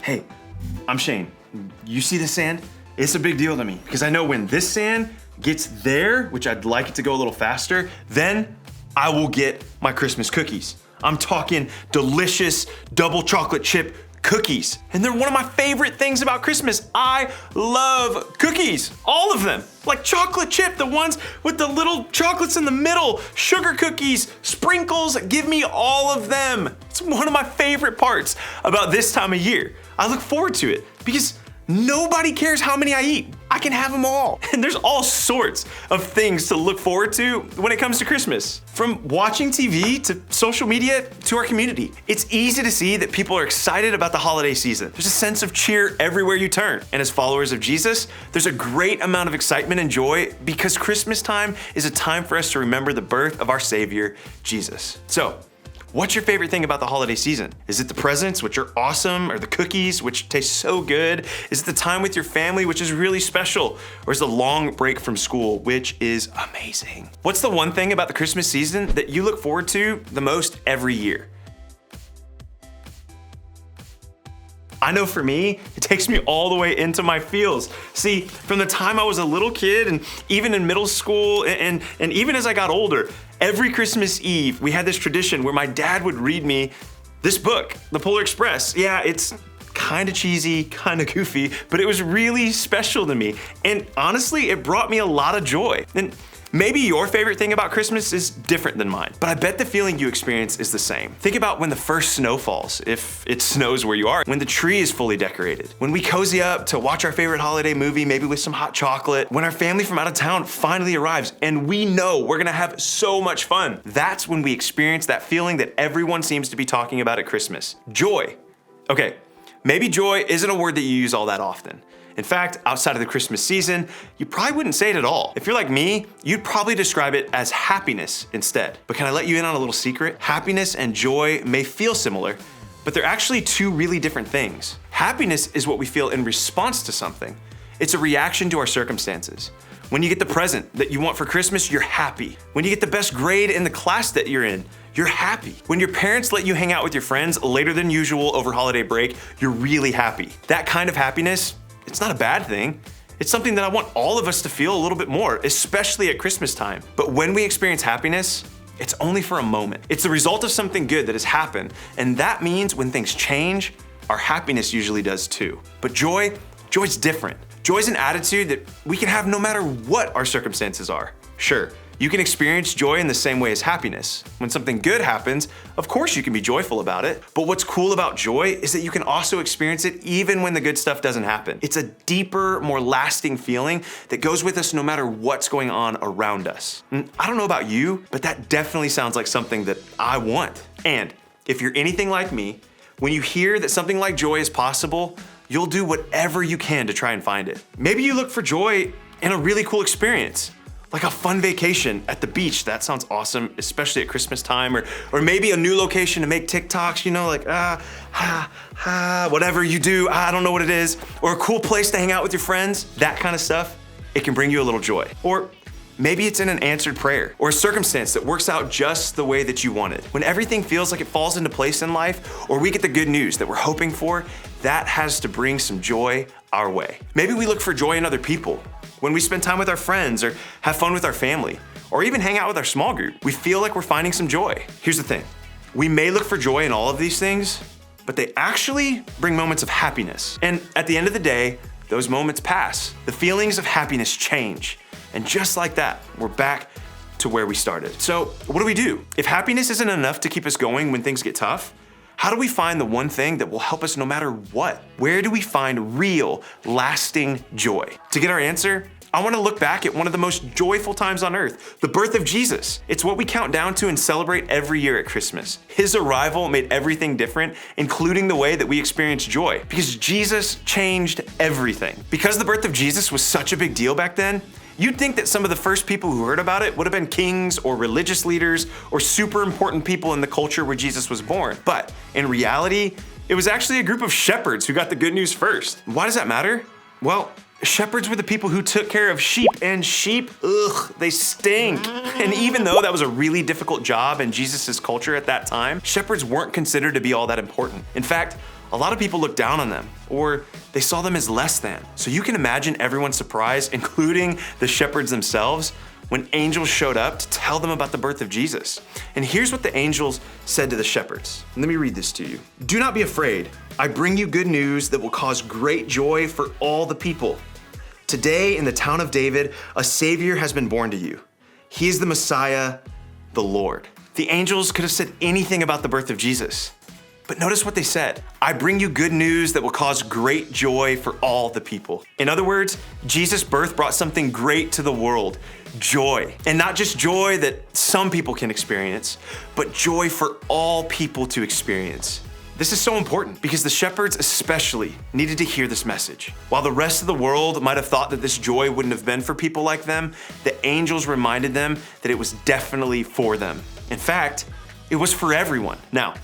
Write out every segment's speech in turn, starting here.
Hey, I'm Shane. You see this sand? It's a big deal to me because I know when this sand gets there, which I'd like it to go a little faster, then I will get my Christmas cookies. I'm talking delicious double chocolate chip cookies. And they're one of my favorite things about Christmas. I love cookies, all of them. Like chocolate chip, the ones with the little chocolates in the middle, sugar cookies, sprinkles, give me all of them. It's one of my favorite parts about this time of year. I look forward to it because nobody cares how many I eat. I can have them all. And there's all sorts of things to look forward to when it comes to Christmas. From watching TV to social media to our community. It's easy to see that people are excited about the holiday season. There's a sense of cheer everywhere you turn. And as followers of Jesus, there's a great amount of excitement and joy because Christmas time is a time for us to remember the birth of our Savior, Jesus. So, what's your favorite thing about the holiday season? Is it the presents, which are awesome, or the cookies, which taste so good? Is it the time with your family, which is really special? Or is it the long break from school, which is amazing? What's the one thing about the Christmas season that you look forward to the most every year? I know for me, it takes me all the way into my feels. See, from the time I was a little kid and even in middle school and even as I got older, every Christmas Eve, we had this tradition where my dad would read me this book, The Polar Express. Yeah, it's kind of cheesy, kind of goofy, but it was really special to me. And honestly, it brought me a lot of joy. And maybe your favorite thing about Christmas is different than mine, but I bet the feeling you experience is the same. Think about when the first snow falls, if it snows where you are, when the tree is fully decorated, when we cozy up to watch our favorite holiday movie, maybe with some hot chocolate, when our family from out of town finally arrives and we know we're gonna have so much fun. That's when we experience that feeling that everyone seems to be talking about at Christmas. Joy. Okay, maybe joy isn't a word that you use all that often. In fact, outside of the Christmas season, you probably wouldn't say it at all. If you're like me, you'd probably describe it as happiness instead. But can I let you in on a little secret? Happiness and joy may feel similar, but they're actually two really different things. Happiness is what we feel in response to something. It's a reaction to our circumstances. When you get the present that you want for Christmas, you're happy. When you get the best grade in the class that you're in, you're happy. When your parents let you hang out with your friends later than usual over holiday break, you're really happy. That kind of happiness, it's not a bad thing. It's something that I want all of us to feel a little bit more, especially at Christmas time. But when we experience happiness, it's only for a moment. It's the result of something good that has happened. And that means when things change, our happiness usually does too. But joy's different. Joy's an attitude that we can have no matter what our circumstances are. Sure, you can experience joy in the same way as happiness. When something good happens, of course you can be joyful about it. But what's cool about joy is that you can also experience it even when the good stuff doesn't happen. It's a deeper, more lasting feeling that goes with us no matter what's going on around us. And I don't know about you, but that definitely sounds like something that I want. And if you're anything like me, when you hear that something like joy is possible, you'll do whatever you can to try and find it. Maybe you look for joy in a really cool experience, like a fun vacation at the beach. That sounds awesome, especially at Christmas time, or maybe a new location to make TikToks, you know, like whatever you do, I don't know what it is, or a cool place to hang out with your friends, that kind of stuff, it can bring you a little joy. Or maybe it's in an answered prayer or a circumstance that works out just the way that you wanted. When everything feels like it falls into place in life, or we get the good news that we're hoping for, that has to bring some joy our way. Maybe we look for joy in other people. When we spend time with our friends or have fun with our family, or even hang out with our small group, we feel like we're finding some joy. Here's the thing, we may look for joy in all of these things, but they actually bring moments of happiness. And at the end of the day, those moments pass. The feelings of happiness change. And just like that, we're back to where we started. So what do we do? If happiness isn't enough to keep us going when things get tough, how do we find the one thing that will help us no matter what? Where do we find real, lasting joy? To get our answer, I want to look back at one of the most joyful times on earth, the birth of Jesus. It's what we count down to and celebrate every year at Christmas. His arrival made everything different, including the way that we experience joy, because Jesus changed everything. Because the birth of Jesus was such a big deal back then, you'd think that some of the first people who heard about it would have been kings or religious leaders or super important people in the culture where Jesus was born. But in reality, it was actually a group of shepherds who got the good news first. Why does that matter? Well, shepherds were the people who took care of sheep, and sheep, they stink. And even though that was a really difficult job in Jesus' culture at that time, shepherds weren't considered to be all that important. In fact, a lot of people looked down on them, or they saw them as less than. So you can imagine everyone's surprise, including the shepherds themselves, when angels showed up to tell them about the birth of Jesus. And here's what the angels said to the shepherds. Let me read this to you. "Do not be afraid. I bring you good news that will cause great joy for all the people. Today in the town of David, a Savior has been born to you. He is the Messiah, the Lord." The angels could have said anything about the birth of Jesus. But notice what they said. "I bring you good news that will cause great joy for all the people." In other words, Jesus' birth brought something great to the world, joy. And not just joy that some people can experience, but joy for all people to experience. This is so important because the shepherds especially needed to hear this message. While the rest of the world might have thought that this joy wouldn't have been for people like them, the angels reminded them that it was definitely for them. In fact, it was for everyone. Now,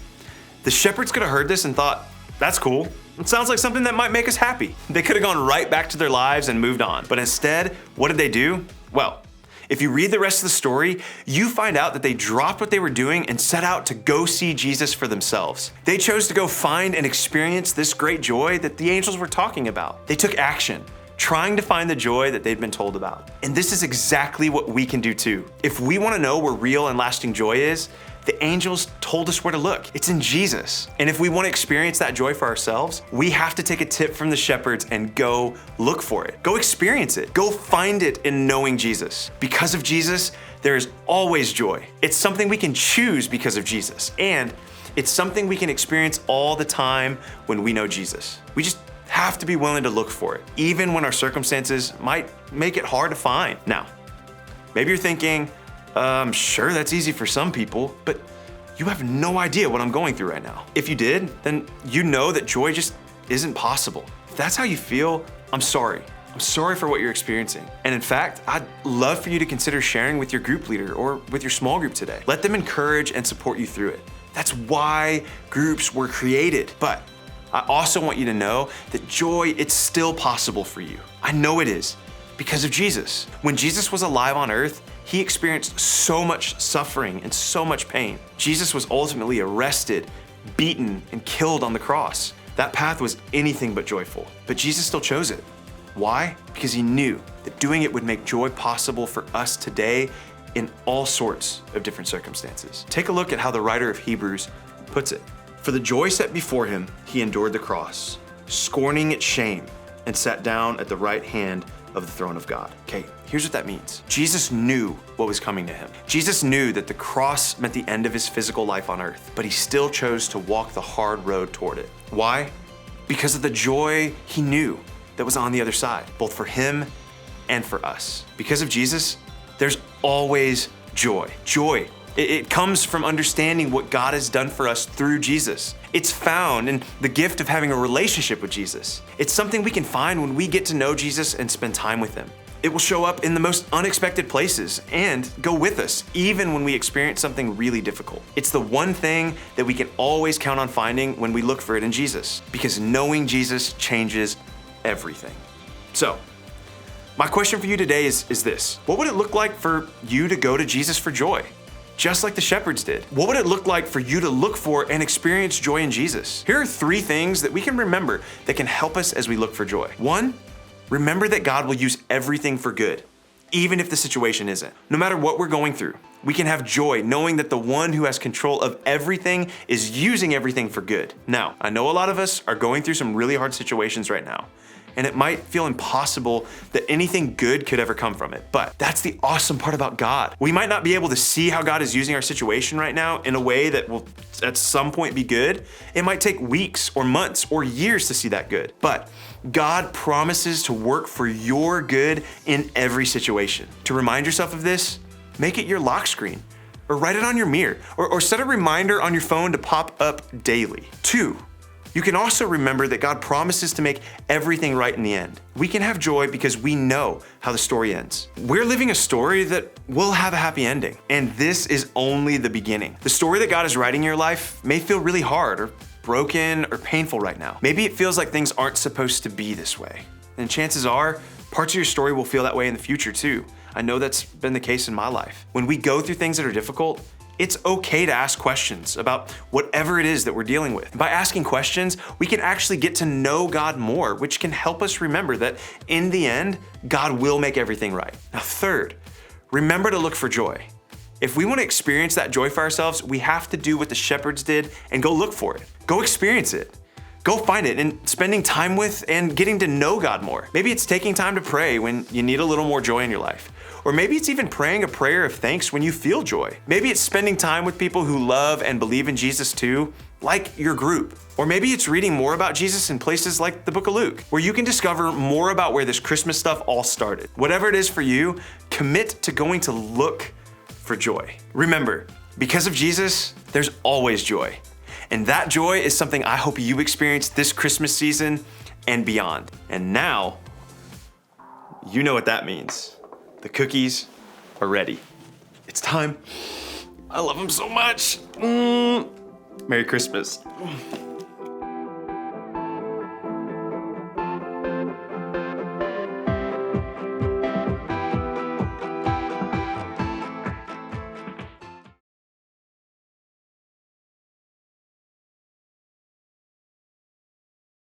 the shepherds could have heard this and thought, "That's cool. It sounds like something that might make us happy." They could have gone right back to their lives and moved on. But instead, what did they do? Well, if you read the rest of the story, you find out that they dropped what they were doing and set out to go see Jesus for themselves. They chose to go find and experience this great joy that the angels were talking about. They took action, trying to find the joy that they'd been told about. And this is exactly what we can do too. If we want to know where real and lasting joy is, the angels told us where to look. It's in Jesus. And if we want to experience that joy for ourselves, we have to take a tip from the shepherds and go look for it. Go experience it. Go find it in knowing Jesus. Because of Jesus, there is always joy. It's something we can choose because of Jesus. And it's something we can experience all the time when we know Jesus. We just have to be willing to look for it, even when our circumstances might make it hard to find. Now, maybe you're thinking, I'm sure that's easy for some people, but you have no idea what I'm going through right now. If you did, then you know that joy just isn't possible. If that's how you feel, I'm sorry. I'm sorry for what you're experiencing. And in fact, I'd love for you to consider sharing with your group leader or with your small group today. Let them encourage and support you through it. That's why groups were created. But I also want you to know that joy, it's still possible for you. I know it is because of Jesus. When Jesus was alive on earth, he experienced so much suffering and so much pain. Jesus was ultimately arrested, beaten, and killed on the cross. That path was anything but joyful, but Jesus still chose it. Why? Because he knew that doing it would make joy possible for us today in all sorts of different circumstances. Take a look at how the writer of Hebrews puts it. "For the joy set before him, he endured the cross, scorning its shame, and sat down at the right hand of the throne of God." Okay, here's what that means. Jesus knew what was coming to him. Jesus knew that the cross meant the end of his physical life on earth, but he still chose to walk the hard road toward it. Why? Because of the joy he knew that was on the other side, both for him and for us. Because of Jesus, there's always joy. Joy. It comes from understanding what God has done for us through Jesus. It's found in the gift of having a relationship with Jesus. It's something we can find when we get to know Jesus and spend time with him. It will show up in the most unexpected places and go with us, even when we experience something really difficult. It's the one thing that we can always count on finding when we look for it in Jesus, because knowing Jesus changes everything. So, my question for you today is this. What would it look like for you to go to Jesus for joy? Just like the shepherds did. What would it look like for you to look for and experience joy in Jesus? Here are 3 things that we can remember that can help us as we look for joy. 1, remember that God will use everything for good, even if the situation isn't. No matter what we're going through, we can have joy knowing that the one who has control of everything is using everything for good. Now, I know a lot of us are going through some really hard situations right now, and it might feel impossible that anything good could ever come from it. But that's the awesome part about God. We might not be able to see how God is using our situation right now in a way that will at some point be good. It might take weeks or months or years to see that good. But God promises to work for your good in every situation. To remind yourself of this, make it your lock screen, or write it on your mirror, or set a reminder on your phone to pop up daily. 2, you can also remember that God promises to make everything right in the end. We can have joy because we know how the story ends. We're living a story that will have a happy ending, and this is only the beginning. The story that God is writing in your life may feel really hard or broken or painful right now. Maybe it feels like things aren't supposed to be this way. And chances are, parts of your story will feel that way in the future too. I know that's been the case in my life. When we go through things that are difficult, It's okay to ask questions about whatever it is that we're dealing with. By asking questions, we can actually get to know God more, which can help us remember that in the end, God will make everything right. Now, third, remember to look for joy. If we want to experience that joy for ourselves, we have to do what the shepherds did and go look for it. Go experience it. Go find it and spending time with and getting to know God more. Maybe it's taking time to pray when you need a little more joy in your life. Or maybe it's even praying a prayer of thanks when you feel joy. Maybe it's spending time with people who love and believe in Jesus too, like your group. Or maybe it's reading more about Jesus in places like the book of Luke, where you can discover more about where this Christmas stuff all started. Whatever it is for you, commit to going to look for joy. Remember, because of Jesus, there's always joy. And that joy is something I hope you experience this Christmas season and beyond. And now, you know what that means. The cookies are ready. It's time. I love them so much. Merry Christmas.